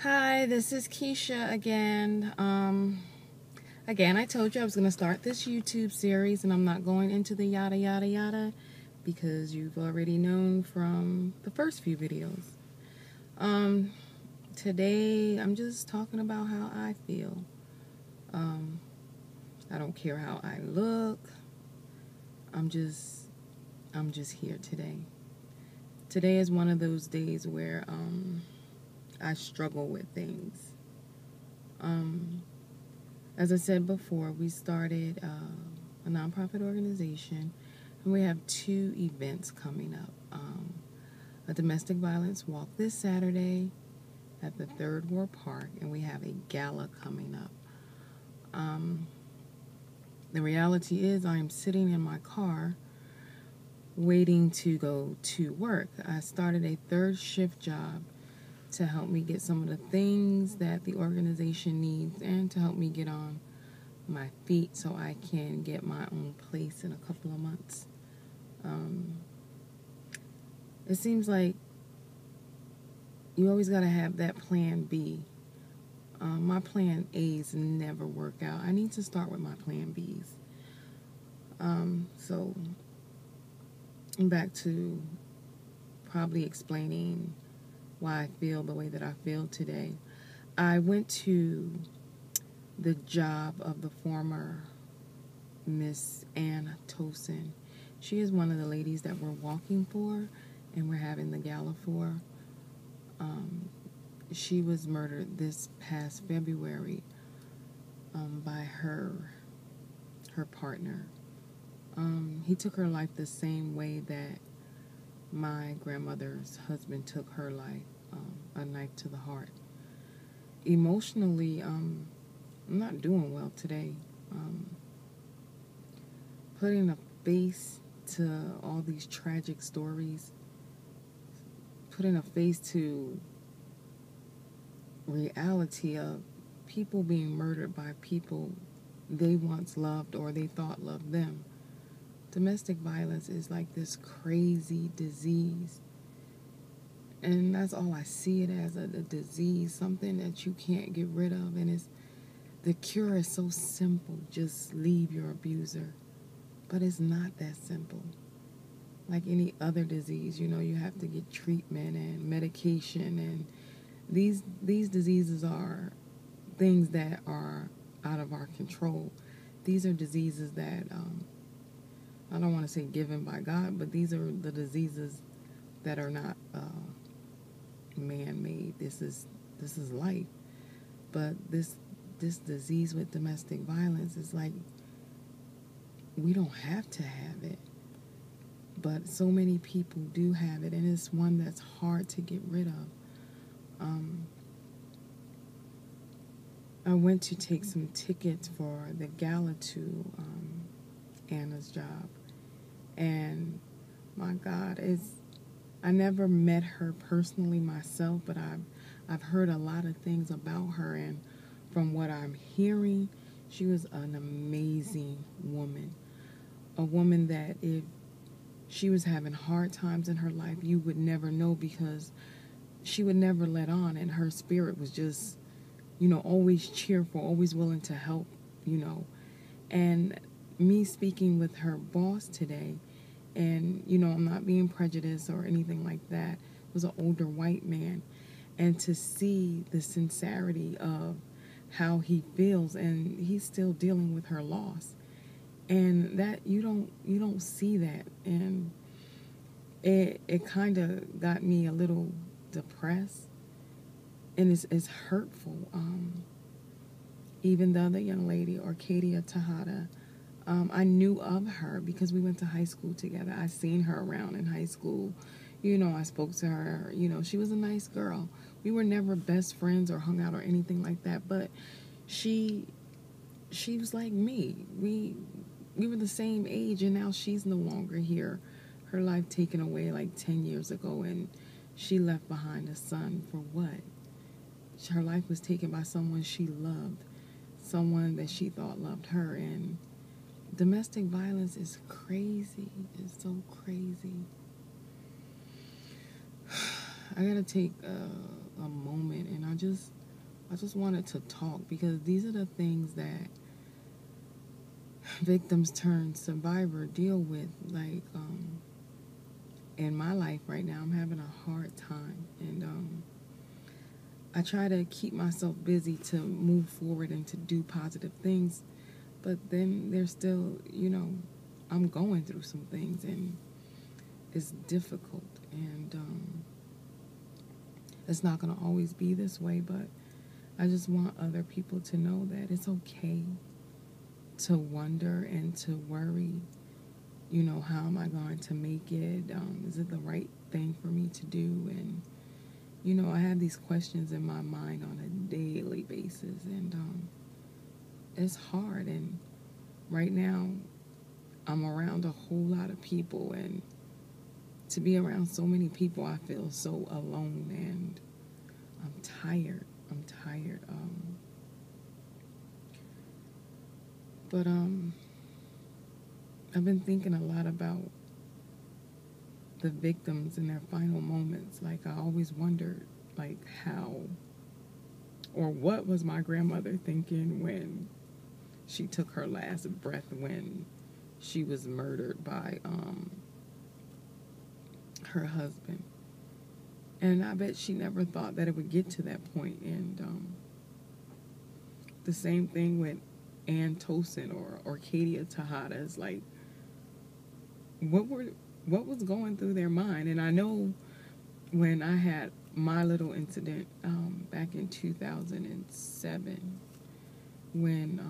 Hi, this is Keisha again. Again, I told you I was going to start this YouTube series, and I'm not going into the yada yada yada because you've already known from the first few videos. Today I'm just talking about how I feel. I don't care how I look. I'm just here today. Today is one of those days where I struggle with things. As I said before, we started a nonprofit organization, and we have 2 events coming up. A domestic violence walk this Saturday at the Third Ward Park, and we have a gala coming up. The reality is I am sitting in my car waiting to go to work. I started a 3rd shift job to help me get some of the things that the organization needs and to help me get on my feet so I can get my own place in a couple of months. It seems like you always got to have that plan B. My plan A's never work out. I need to start with my plan B's. So I'm back to probably explaining why I feel the way that I feel today. I went to the job of the former Miss Ann Tosin. She is one of the ladies that we're walking for and we're having the gala for. She was murdered this past February by her partner. He took her life the same way that my grandmother's husband took her life, a knife to the heart. Emotionally, I'm not doing well today. Putting a face to all these tragic stories, putting a face to reality of people being murdered by people they once loved or they thought loved them. Domestic violence is like this crazy disease. And that's all I see it as, a disease, something that you can't get rid of. And the cure is so simple. Just leave your abuser. But it's not that simple. Like any other disease, you have to get treatment and medication. And these diseases are things that are out of our control. These are diseases that, I don't want to say given by God, but these are the diseases that are not man-made. This is life. But this disease with domestic violence is like, we don't have to have it, but so many people do have it, and it's one that's hard to get rid of. I went to take some tickets for the gala to Anna's job, and my God, I never met her personally myself, but I've heard a lot of things about her, and from what I'm hearing, she was an amazing woman. A woman that if she was having hard times in her life, you would never know because she would never let on, and her spirit was just, always cheerful, always willing to help, And me speaking with her boss today, and, I'm not being prejudiced or anything like that, it was an older white man, and to see the sincerity of how he feels, and he's still dealing with her loss. And that you don't see that, and it kind of got me a little depressed, and it's hurtful. Even the other young lady, Arcadia Tejada, I knew of her because we went to high school together. I seen her around in high school. I spoke to her. She was a nice girl. We were never best friends or hung out or anything like that, but she was like me. We were the same age, and now she's no longer here. Her life taken away like 10 years ago, and she left behind a son for what? Her life was taken by someone she loved, someone that she thought loved her, and domestic violence is crazy. It's so crazy. I gotta take a moment, and I I just wanted to talk because these are the things that victims turn survivor deal with. Like, in my life right now, I'm having a hard time, and I try to keep myself busy to move forward and to do positive things, but then there's still, I'm going through some things, and it's difficult, and it's not going to always be this way, but I just want other people to know that it's okay to wonder and to worry, how am I going to make it? Is it the right thing for me to do? And, I have these questions in my mind on a daily basis, and it's hard. And right now, I'm around a whole lot of people, and to be around so many people, I feel so alone, and I'm tired. But I've been thinking a lot about the victims in their final moments. Like, I always wondered, like, how or what was my grandmother thinking when she took her last breath when she was murdered by her husband. And I bet she never thought that it would get to that point. And the same thing with Ann Tosin or Arcadia Tejada. Is like, what was going through their mind? And I know when I had my little incident back in 2007, when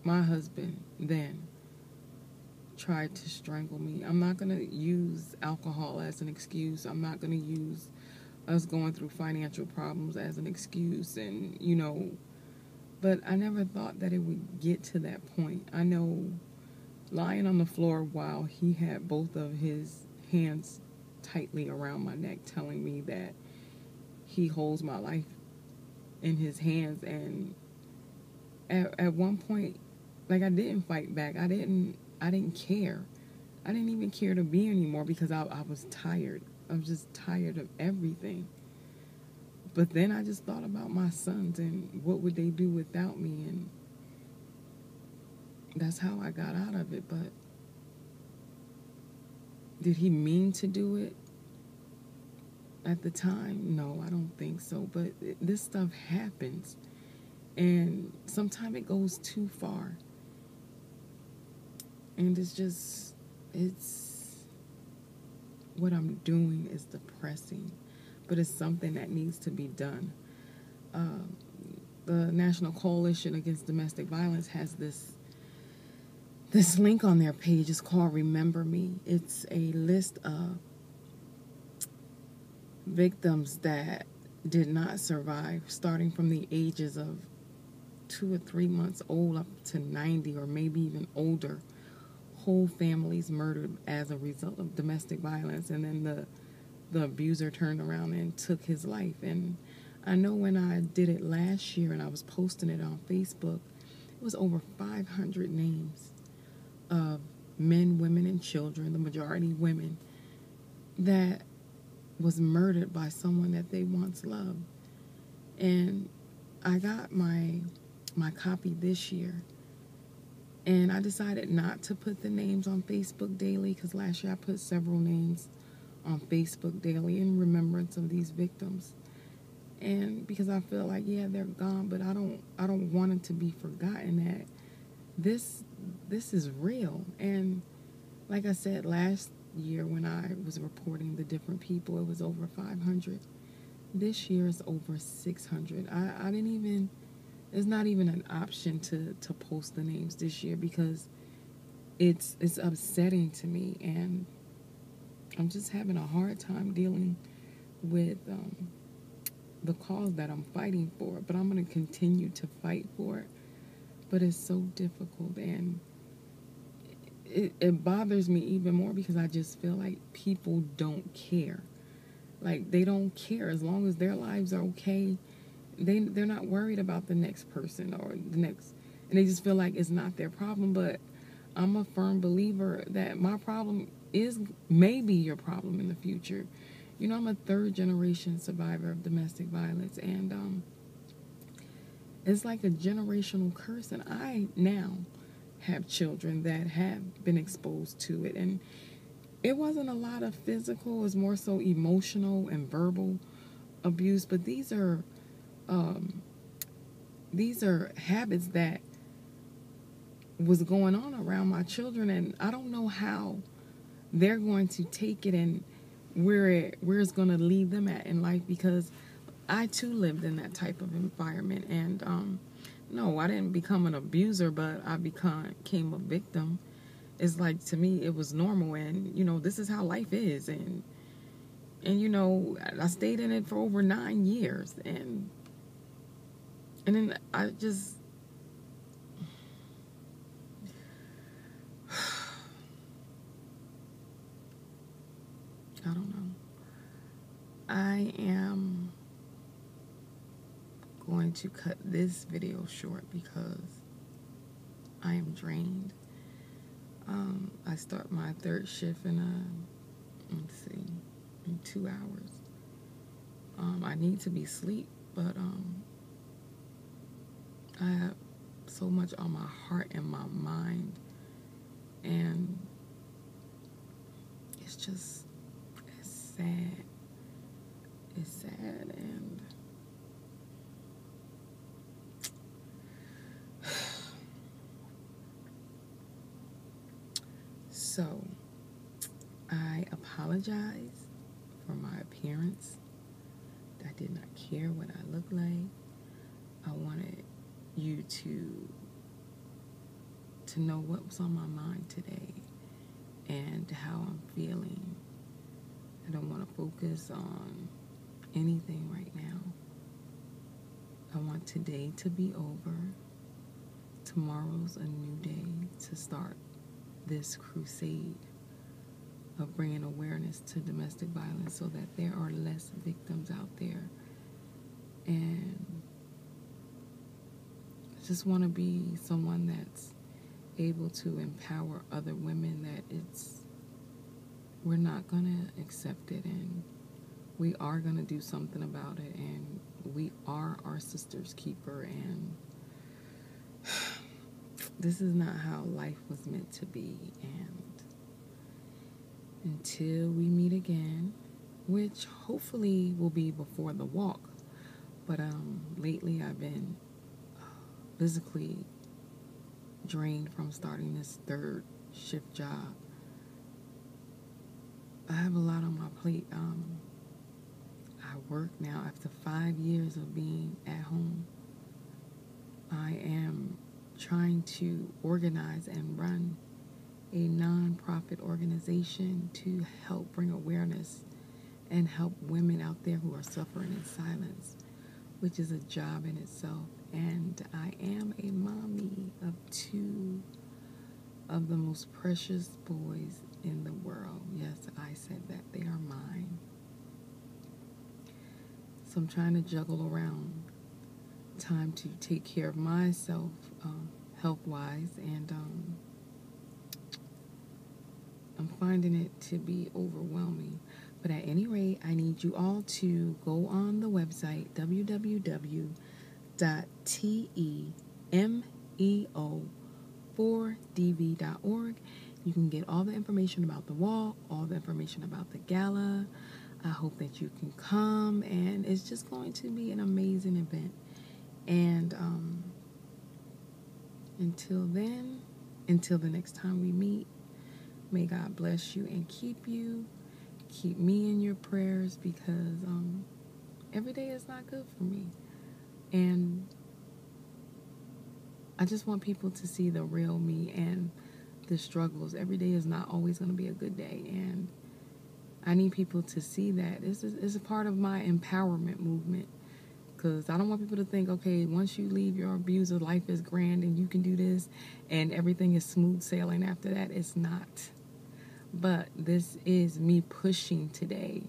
my husband then tried to strangle me. I'm not going to use alcohol as an excuse. I'm not going to use us going through financial problems as an excuse. And, but I never thought that it would get to that point. I know lying on the floor while he had both of his hands tightly around my neck, telling me that he holds my life in his hands. And at one point, like, I didn't fight back. I didn't care. I didn't even care to be anymore because I was tired. I was just tired of everything. But then I just thought about my sons and what would they do without me, and that's how I got out of it. But did he mean to do it at the time? No, I don't think so. But this stuff happens, and sometimes it goes too far. And it's what I'm doing is depressing, but it's something that needs to be done. The National Coalition Against Domestic Violence has this link on their page. It's called Remember Me. It's a list of victims that did not survive, starting from the ages of 2 or 3 months old up to 90 or maybe even older. Whole families murdered as a result of domestic violence, and then the abuser turned around and took his life. And I know when I did it last year and I was posting it on Facebook, it was over 500 names of men, women, and children, the majority women, that was murdered by someone that they once loved. And I got my copy this year. And I decided not to put the names on Facebook daily because last year I put several names on Facebook daily in remembrance of these victims. And because I feel like, yeah, they're gone, but I don't want it to be forgotten that this is real. And like I said, last year when I was reporting the different people, it was over 500. This year is over 600. I didn't even... It's not even an option to post the names this year because it's upsetting to me, and I'm just having a hard time dealing with the cause that I'm fighting for. But I'm going to continue to fight for it. But it's so difficult, and it bothers me even more because I just feel like people don't care. Like, they don't care as long as their lives are okay. They're not worried about the next person or the next, and they just feel like it's not their problem. But I'm a firm believer that my problem is maybe your problem in the future. You know, I'm a third generation survivor of domestic violence, and it's like a generational curse. And I now have children that have been exposed to it, and it wasn't a lot of physical; it was more so emotional and verbal abuse. But um, these are habits that was going on around my children, and I don't know how they're going to take it and where it's going to lead them at in life, because I too lived in that type of environment, and no, I didn't become an abuser, but I became a victim. It's like, to me, it was normal, and this is how life is, and I stayed in it for over 9 years, and then I just I don't know. I am going to cut this video short because I am drained. I start my third shift in in 2 hours. I need to be asleep, but I have so much on my heart and my mind, and it's sad. It's sad, and so I apologize for my appearance. I did not care what I looked like. I wanted you to know what was on my mind today and how I'm feeling. I don't want to focus on anything right now. I want today to be over. Tomorrow's a new day to start this crusade of bringing awareness to domestic violence so that there are less victims out there. And I just want to be someone that's able to empower other women that we're not going to accept it, and we are going to do something about it, and we are our sister's keeper, and this is not how life was meant to be. And until we meet again, which hopefully will be before the walk, but lately I've been physically drained from starting this third shift job. I have a lot on my plate. I work now after 5 years of being at home. I am trying to organize and run a non-profit organization to help bring awareness and help women out there who are suffering in silence, which is a job in itself. And I am a mommy of 2 of the most precious boys in the world. Yes, I said that. They are mine. So I'm trying to juggle around time to take care of myself, health-wise, and I'm finding it to be overwhelming. But at any rate, I need you all to go on the website, www.temeo4dv.org. You can get all the information about the walk, all the information about the gala. I hope that you can come, and it's just going to be an amazing event. And until the next time we meet, may God bless you and keep you. Keep me in your prayers, because every day is not good for me. And I just want people to see the real me and the struggles. Every day is not always going to be a good day. And I need people to see that. This is a part of my empowerment movement. Because I don't want people to think, okay, once you leave your abuser, life is grand and you can do this and everything is smooth sailing after that. It's not. But this is me pushing today.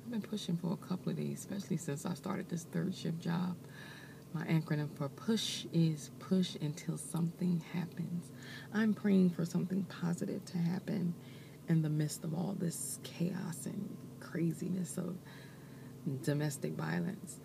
I've been pushing for a couple of days, especially since I started this third shift job. My acronym for PUSH is push until something happens. I'm praying for something positive to happen in the midst of all this chaos and craziness of domestic violence.